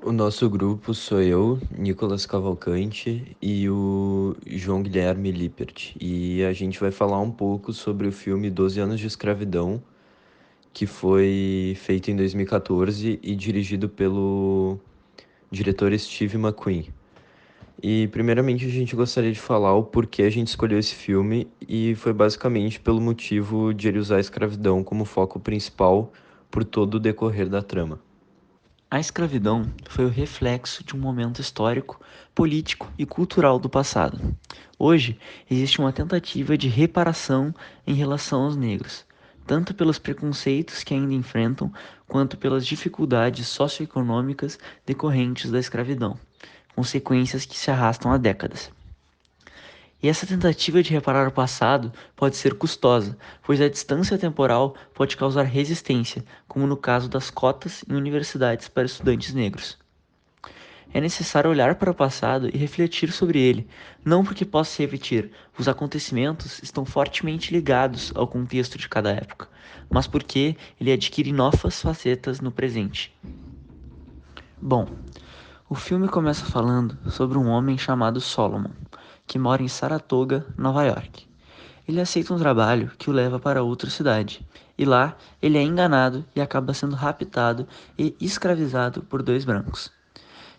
O nosso grupo sou eu, Nicolas Cavalcante e o João Guilherme Lippert. E a gente vai falar um pouco sobre o filme 12 Anos de Escravidão, que foi feito em 2014 e dirigido pelo diretor Steve McQueen. E primeiramente a gente gostaria de falar o porquê a gente escolheu esse filme, e foi basicamente pelo motivo de ele usar a escravidão como foco principal por todo o decorrer da trama. A escravidão foi o reflexo de um momento histórico, político e cultural do passado. Hoje, existe uma tentativa de reparação em relação aos negros, tanto pelos preconceitos que ainda enfrentam, quanto pelas dificuldades socioeconômicas decorrentes da escravidão, consequências que se arrastam há décadas. E essa tentativa de reparar o passado pode ser custosa, pois a distância temporal pode causar resistência, como no caso das cotas em universidades para estudantes negros. É necessário olhar para o passado e refletir sobre ele, não porque possa se repetir, os acontecimentos estão fortemente ligados ao contexto de cada época, mas porque ele adquire novas facetas no presente. Bom, o filme começa falando sobre um homem chamado Solomon, que mora em Saratoga, Nova York. Ele aceita um trabalho que o leva para outra cidade, e lá ele é enganado e acaba sendo raptado e escravizado por dois brancos.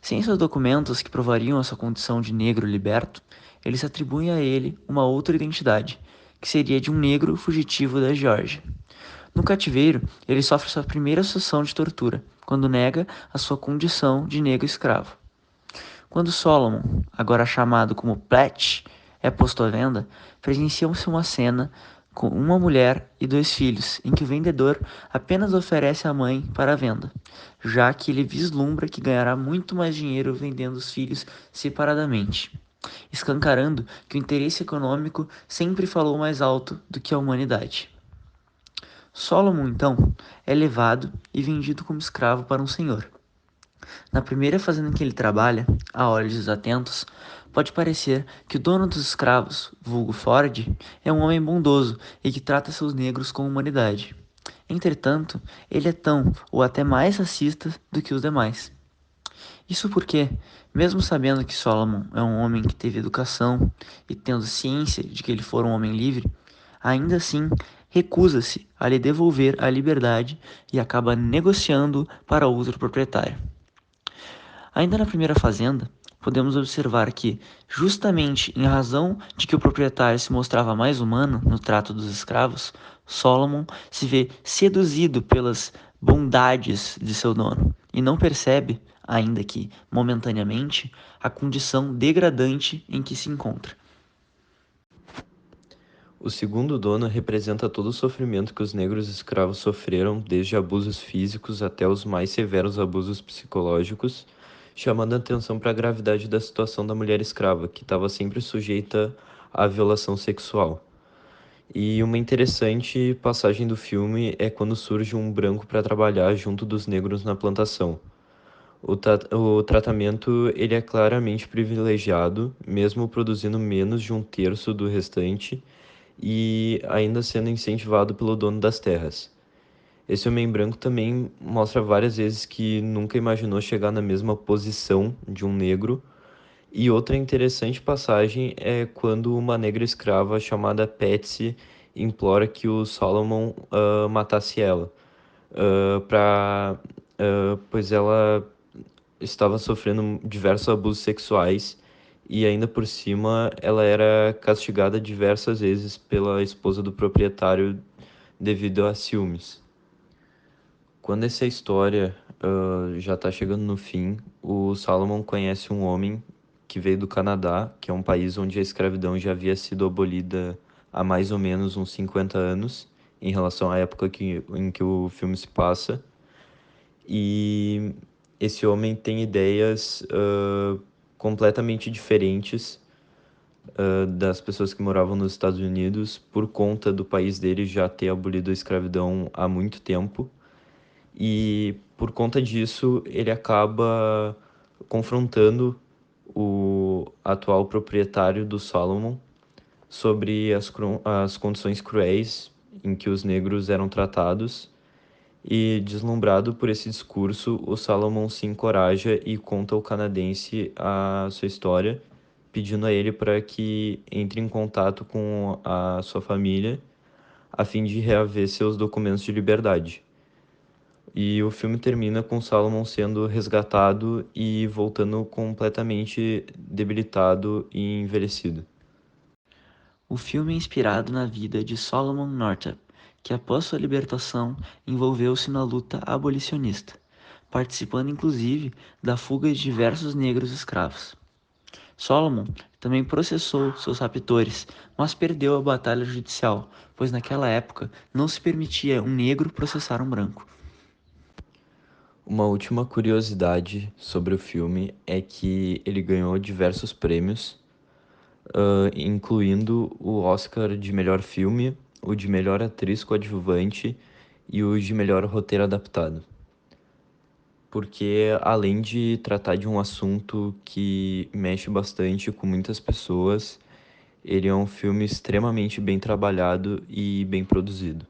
Sem seus documentos que provariam a sua condição de negro liberto, eles atribuem a ele uma outra identidade, que seria de um negro fugitivo da Geórgia. No cativeiro, ele sofre sua primeira sessão de tortura, quando nega a sua condição de negro escravo. Quando Solomon, agora chamado como Platt, é posto à venda, presencia-se uma cena com uma mulher e dois filhos, em que o vendedor apenas oferece a mãe para a venda, já que ele vislumbra que ganhará muito mais dinheiro vendendo os filhos separadamente, escancarando que o interesse econômico sempre falou mais alto do que a humanidade. Solomon, então, é levado e vendido como escravo para um senhor. Na primeira fazenda em que ele trabalha, a olhos desatentos, pode parecer que o dono dos escravos, vulgo Ford, é um homem bondoso e que trata seus negros com humanidade. Entretanto, ele é tão ou até mais racista do que os demais. Isso porque, mesmo sabendo que Solomon é um homem que teve educação e tendo ciência de que ele for um homem livre, ainda assim recusa-se a lhe devolver a liberdade e acaba negociando para outro proprietário. Ainda na primeira fazenda, podemos observar que, justamente em razão de que o proprietário se mostrava mais humano no trato dos escravos, Solomon se vê seduzido pelas bondades de seu dono e não percebe, ainda que momentaneamente, a condição degradante em que se encontra. O segundo dono representa todo o sofrimento que os negros escravos sofreram, desde abusos físicos até os mais severos abusos psicológicos, chamando a atenção para a gravidade da situação da mulher escrava, que estava sempre sujeita à violação sexual. E uma interessante passagem do filme é quando surge um branco para trabalhar junto dos negros na plantação. O tratamento ele é claramente privilegiado, mesmo produzindo menos de um terço do restante e ainda sendo incentivado pelo dono das terras. Esse homem branco também mostra várias vezes que nunca imaginou chegar na mesma posição de um negro. E outra interessante passagem é quando uma negra escrava chamada Patsy implora que o Solomon matasse ela, pois ela estava sofrendo diversos abusos sexuais, e ainda por cima ela era castigada diversas vezes pela esposa do proprietário devido a ciúmes. Quando essa história já está chegando no fim, o Solomon conhece um homem que veio do Canadá, que é um país onde a escravidão já havia sido abolida há mais ou menos uns 50 anos, em relação à época em que o filme se passa. E esse homem tem ideias completamente diferentes das pessoas que moravam nos Estados Unidos, por conta do país dele já ter abolido a escravidão há muito tempo. E por conta disso, ele acaba confrontando o atual proprietário do Solomon sobre as condições cruéis em que os negros eram tratados, E, deslumbrado por esse discurso, o Salomon se encoraja e conta ao canadense a sua história, pedindo a ele para que entre em contato com a sua família, a fim de reaver seus documentos de liberdade. E o filme termina com Salomon sendo resgatado e voltando completamente debilitado e envelhecido. O filme é inspirado na vida de Solomon Northup, que após sua libertação envolveu-se na luta abolicionista, participando inclusive da fuga de diversos negros escravos. Solomon também processou seus raptores, mas perdeu a batalha judicial, pois naquela época não se permitia um negro processar um branco. Uma última curiosidade sobre o filme é que ele ganhou diversos prêmios, incluindo o Oscar de melhor filme, o de melhor atriz coadjuvante e o de melhor roteiro adaptado. Porque além de tratar de um assunto que mexe bastante com muitas pessoas, ele é um filme extremamente bem trabalhado e bem produzido.